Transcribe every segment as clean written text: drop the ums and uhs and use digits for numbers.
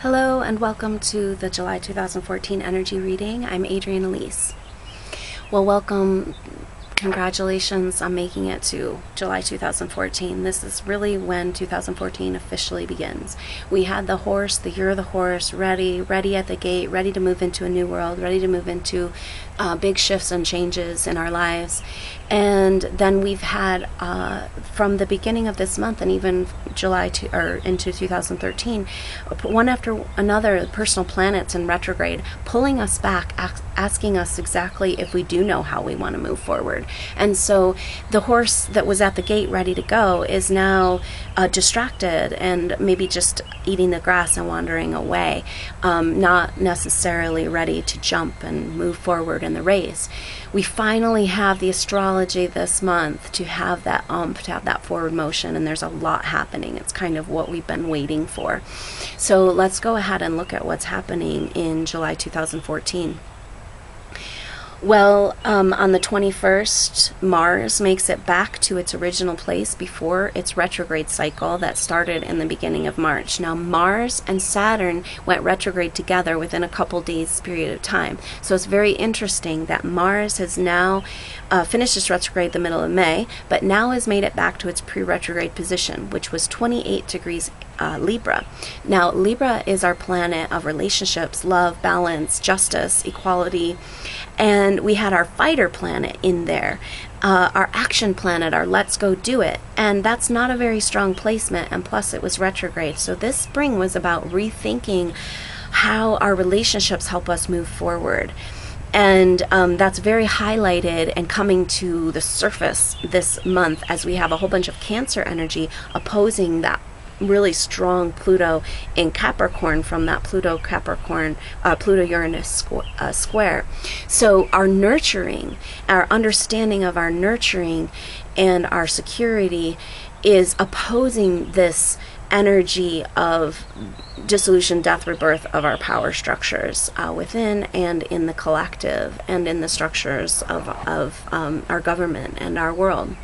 Hello and welcome to the July 2014 energy reading. I'm Adrienne Elise. Well, welcome. Congratulations on making it to July 2014. This is really when 2014 officially begins. We had the horse, the year of the horse, ready at the gate, ready to move into a new world, ready to move into big shifts and changes in our lives. And then we've had, from the beginning of this month and even into 2013, one after another, personal planets in retrograde, pulling us back, asking us exactly if we do know how we want to move forward. And so the horse that was at the gate ready to go is now distracted and maybe just eating the grass and wandering away, not necessarily ready to jump and move forward in the race. We finally have the astrology this month to have that forward motion, and there's a lot happening. It's kind of what we've been waiting for. So let's go ahead and look at what's happening in July 2014. Well, on the 21st, Mars makes it back to its original place before its retrograde cycle that started in the beginning of March. Now, Mars and Saturn went retrograde together within a couple days period of time. So it's very interesting that Mars has now finished its retrograde the middle of May, but now has made it back to its pre-retrograde position, which was 28 degrees Libra. Now, Libra is our planet of relationships, love, balance, justice, equality, and we had our fighter planet in there, our action planet, our let's go do it, and that's not a very strong placement, and plus it was retrograde. So this spring was about rethinking how our relationships help us move forward. And that's very highlighted and coming to the surface this month as we have a whole bunch of Cancer energy opposing that really strong Pluto in Capricorn from that Pluto-Uranus square. So our nurturing, our understanding of our nurturing and our security is opposing this energy of dissolution, death, rebirth of our power structures within and in the collective and in the structures of our government and our world.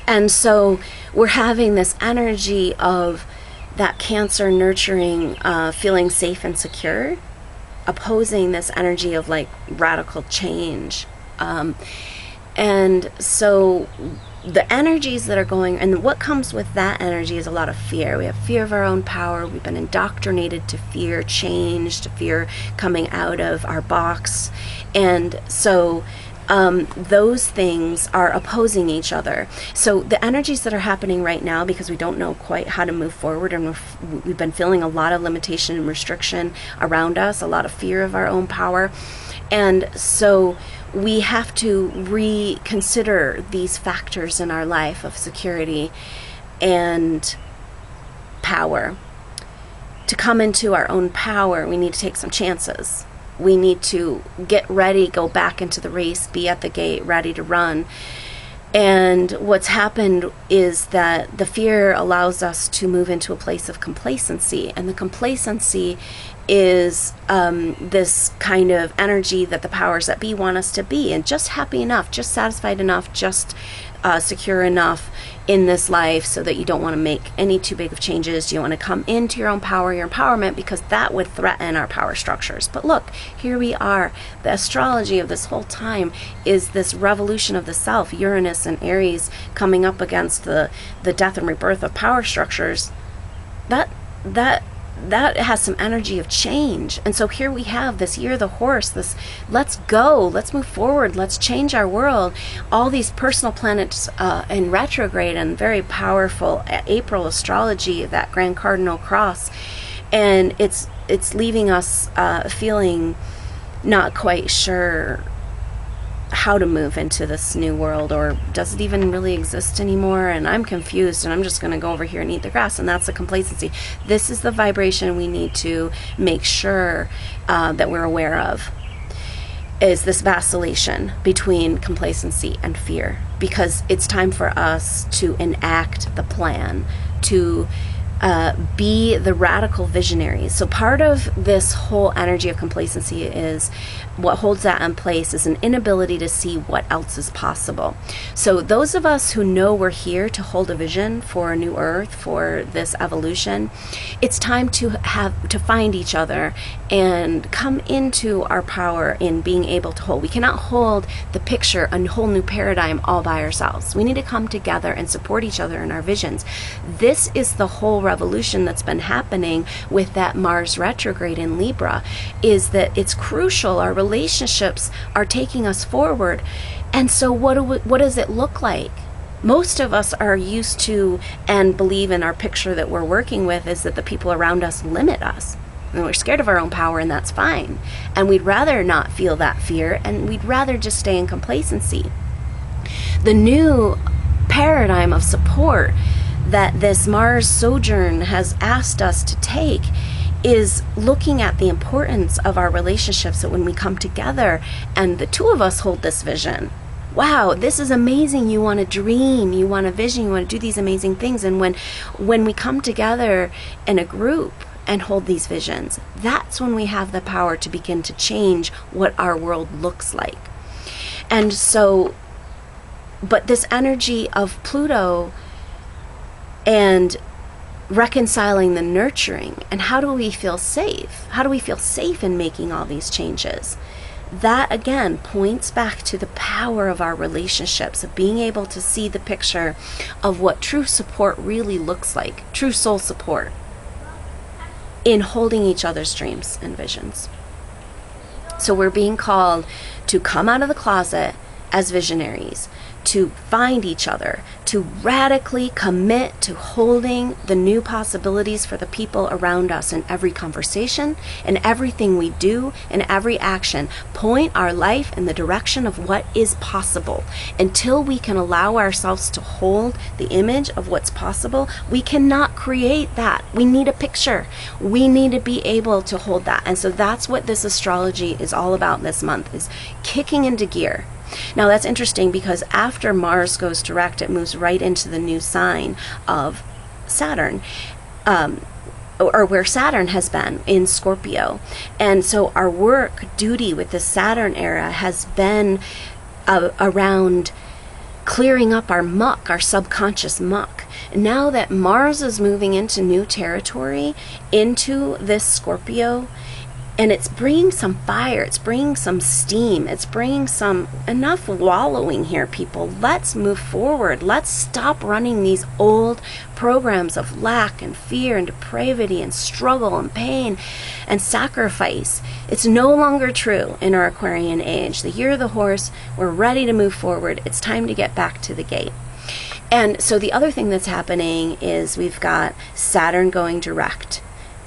And so we're having this energy of that Cancer nurturing, feeling safe and secure, opposing this energy of like radical change. And so the energies that are going, and what comes with that energy is a lot of fear. We have fear of our own power. We've been indoctrinated to fear change, to fear coming out of our box. And so those things are opposing each other. So the energies that are happening right now, because we don't know quite how to move forward, and we've been feeling a lot of limitation and restriction around us, a lot of fear of our own power. And so we have to reconsider these factors in our life of security and power. To come into our own power, we need to take some chances. We need to get ready, go back into the race, be at the gate, ready to run. And what's happened is that the fear allows us to move into a place of complacency. And the complacency is this kind of energy that the powers that be want us to be. And just happy enough, just satisfied enough, just secure enough in this life so that you don't want to make any too big of changes. You don't want to come into your own power, your empowerment, because that would threaten our power structures. But look, here we are. The astrology of this whole time is this revolution of the self, Uranus and Aries coming up against the death and rebirth of power structures. That has some energy of change. And so here we have this year of the horse, this let's go, let's move forward, let's change our world. All these personal planets in retrograde and very powerful April astrology, that Grand Cardinal Cross. And it's leaving us feeling not quite sure how to move into this new world, or does it even really exist anymore? And I'm confused, and I'm just going to go over here and eat the grass. And that's the complacency. This is the vibration we need to make sure that we're aware of, is this vacillation between complacency and fear, because it's time for us to enact the plan, to be the radical visionaries. So part of this whole energy of complacency is what holds that in place is an inability to see what else is possible. So those of us who know we're here to hold a vision for a new earth, for this evolution, it's time to find each other and come into our power in being able to hold. We cannot hold the picture, a whole new paradigm all by ourselves. We need to come together and support each other in our visions. This is the whole revolution that's been happening with that Mars retrograde in Libra, is that it's crucial. Our relationships are taking us forward. And so what does it look like? Most of us are used to and believe in our picture that we're working with is that the people around us limit us. And we're scared of our own power, and that's fine. And we'd rather not feel that fear, and we'd rather just stay in complacency. The new paradigm of support that this Mars sojourn has asked us to take is looking at the importance of our relationships, that when we come together and the two of us hold this vision, wow, this is amazing, you want to dream, you want a vision, you want to do these amazing things. And when we come together in a group and hold these visions, that's when we have the power to begin to change what our world looks like. And so, but this energy of Pluto and reconciling the nurturing, and how do we feel safe? How do we feel safe in making all these changes? That again points back to the power of our relationships, of being able to see the picture of what true support really looks like, true soul support, in holding each other's dreams and visions. So we're being called to come out of the closet as visionaries, to find each other, to radically commit to holding the new possibilities for the people around us in every conversation, in everything we do, in every action. Point our life in the direction of what is possible. Until we can allow ourselves to hold the image of what's possible, we cannot create that. We need a picture. We need to be able to hold that. And so that's what this astrology is all about this month, is kicking into gear. Now that's interesting because after Mars goes direct, it moves right into the new sign of Saturn, or where Saturn has been in Scorpio. And so our work duty with the Saturn era has been around clearing up our muck, our subconscious muck. Now that Mars is moving into new territory, into this Scorpio, and it's bringing some fire, it's bringing some steam, it's bringing some, enough wallowing here, people. Let's move forward. Let's stop running these old programs of lack and fear and depravity and struggle and pain and sacrifice. It's no longer true in our Aquarian age. The year of the horse, we're ready to move forward. It's time to get back to the gate. And so the other thing that's happening is we've got Saturn going direct.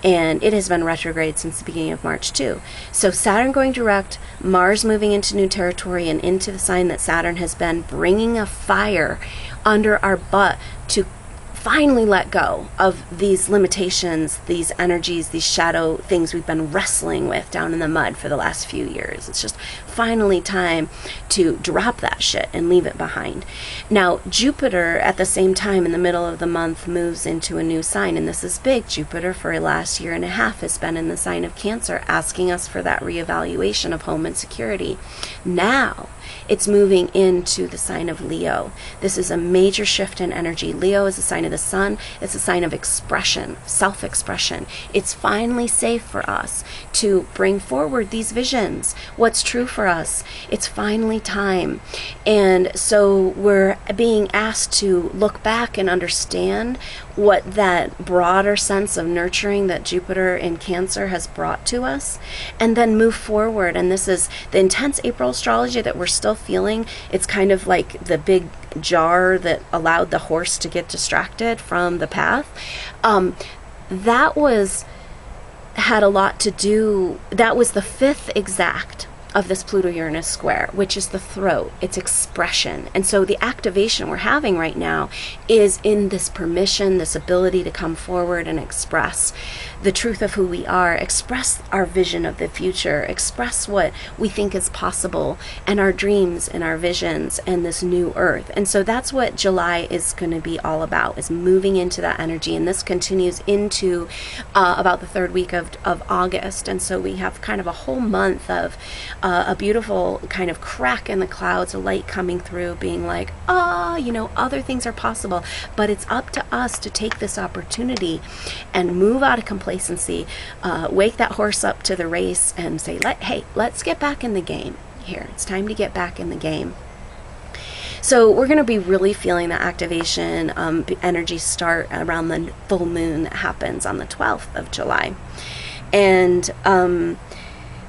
And it has been retrograde since the beginning of March too. So Saturn going direct, Mars moving into new territory and into the sign that Saturn has been bringing a fire under our butt to finally let go of these limitations, these energies, these shadow things we've been wrestling with down in the mud for the last few years. It's just finally time to drop that shit and leave it behind. Now, Jupiter at the same time in the middle of the month moves into a new sign, and this is big. Jupiter for the last year and a half has been in the sign of Cancer, asking us for that reevaluation of home and security. Now, it's moving into the sign of Leo. This is a major shift in energy. Leo is a sign of the sun. It's a sign of expression, self-expression. It's finally safe for us to bring forward these visions, what's true for us. It's finally time. And so we're being asked to look back and understand what that broader sense of nurturing that Jupiter in Cancer has brought to us, and then move forward. And this is the intense April astrology that we're still feeling. It's kind of like the big jar that allowed the horse to get distracted from the path. That had a lot to do, that was the fifth exact of this Pluto-Uranus square, which is the throat, its expression. And so the activation we're having right now is in this permission, this ability to come forward and express. the truth of who we are, express our vision of the future, express what we think is possible, and our dreams and our visions and this new earth. And so that's what July is going to be all about, is moving into that energy. And this continues into about the third week of August. And so we have kind of a whole month of a beautiful kind of crack in the clouds, a light coming through, being like, other things are possible. But it's up to us to take this opportunity and move out of complacency, wake that horse up to the race and say, hey, let's get back in the game here. It's time to get back in the game. So we're going to be really feeling the activation energy start around the full moon that happens on the 12th of July. And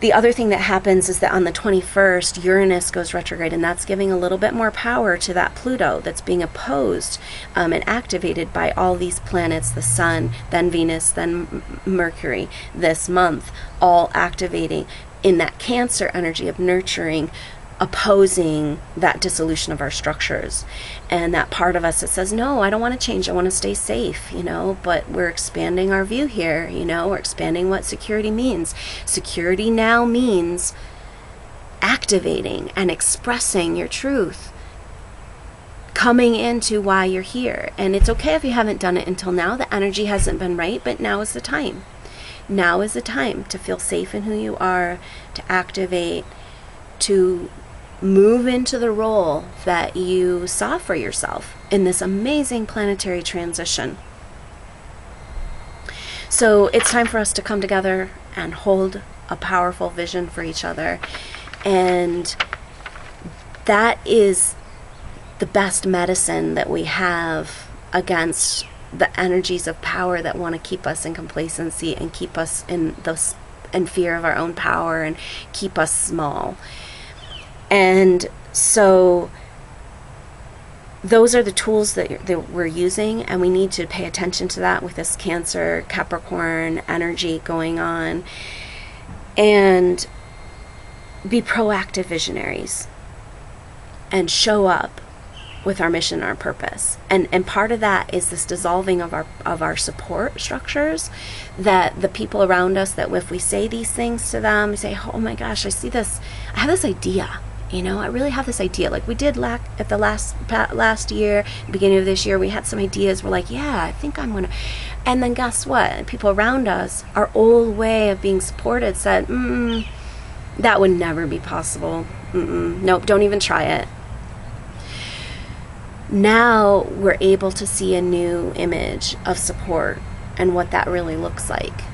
the other thing that happens is that on the 21st, Uranus goes retrograde, and that's giving a little bit more power to that Pluto that's being opposed and activated by all these planets, the Sun, then Venus, then Mercury, this month, all activating in that Cancer energy of nurturing, opposing that dissolution of our structures. And that part of us that says, no, I don't want to change, I want to stay safe, but we're expanding our view here, we're expanding what security means. Security now means activating and expressing your truth, coming into why you're here. And it's okay if you haven't done it until now. The energy hasn't been right, but now is the time. Now is the time to feel safe in who you are, to activate, to move into the role that you saw for yourself in this amazing planetary transition. So it's time for us to come together and hold a powerful vision for each other. And that is the best medicine that we have against the energies of power that want to keep us in complacency and keep us in fear of our own power and keep us small. And so those are the tools that we're using, and we need to pay attention to that with this Cancer, Capricorn energy going on, and be proactive visionaries and show up with our mission and our purpose. And part of that is this dissolving of our support structures, that the people around us, that if we say these things to them, we say, oh my gosh, I have this idea. I really have this idea. Like we did at the last year, beginning of this year, we had some ideas. We're like, yeah, I think I'm going to. And then guess what? People around us, our old way of being supported said, that would never be possible. Nope, don't even try it. Now we're able to see a new image of support and what that really looks like.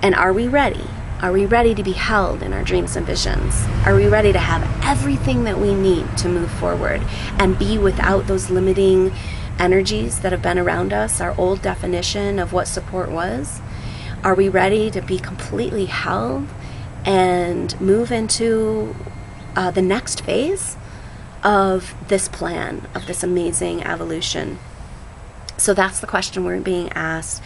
And are we ready? Are we ready to be held in our dreams and visions? Are we ready to have everything that we need to move forward and be without those limiting energies that have been around us, our old definition of what support was? Are we ready to be completely held and move into the next phase of this plan, of this amazing evolution? So that's the question we're being asked.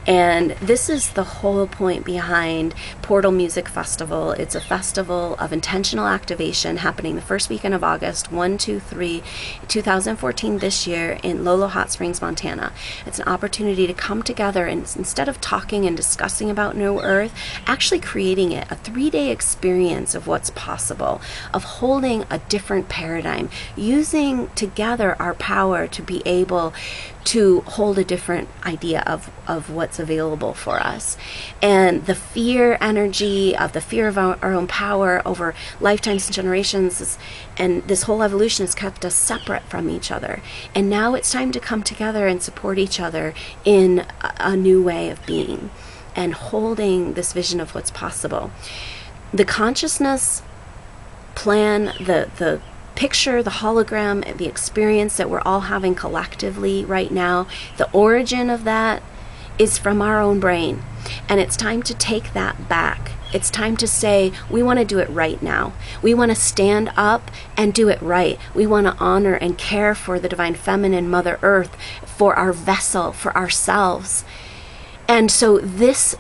And this is the whole point behind Portal Music Festival. It's a festival of intentional activation happening the first weekend of August, 2014 this year in Lolo Hot Springs, Montana. It's an opportunity to come together and instead of talking and discussing about New Earth, actually creating it, a 3-day experience of what's possible, of holding a different paradigm, using together our power to be able to hold a different idea of what's available for us. And the fear energy of the fear of our own power over lifetimes and generations and this whole evolution has kept us separate from each other. And now it's time to come together and support each other in a new way of being and holding this vision of what's possible. The consciousness plan, the picture, the hologram, the experience that we're all having collectively right now, the origin of that is from our own brain. And it's time to take that back. It's time to say, we want to do it right now. We want to stand up and do it right. We want to honor and care for the divine feminine, Mother Earth, for our vessel, for ourselves. And so this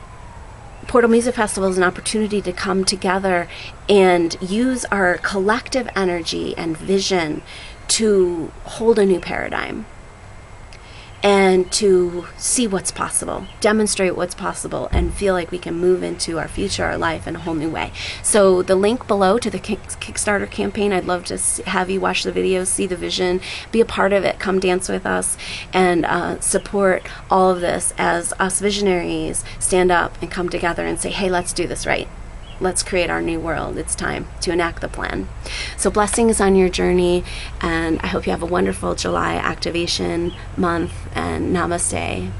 Portal Music Festival is an opportunity to come together and use our collective energy and vision to hold a new paradigm and to see what's possible, demonstrate what's possible, and feel like we can move into our future, our life in a whole new way. So the link below to the Kickstarter campaign, I'd love to have you watch the videos, see the vision, be a part of it, come dance with us, and support all of this as us visionaries stand up and come together and say, hey, let's do this right. Let's create our new world. It's time to enact the plan. So blessings on your journey, and I hope you have a wonderful July activation month, and namaste.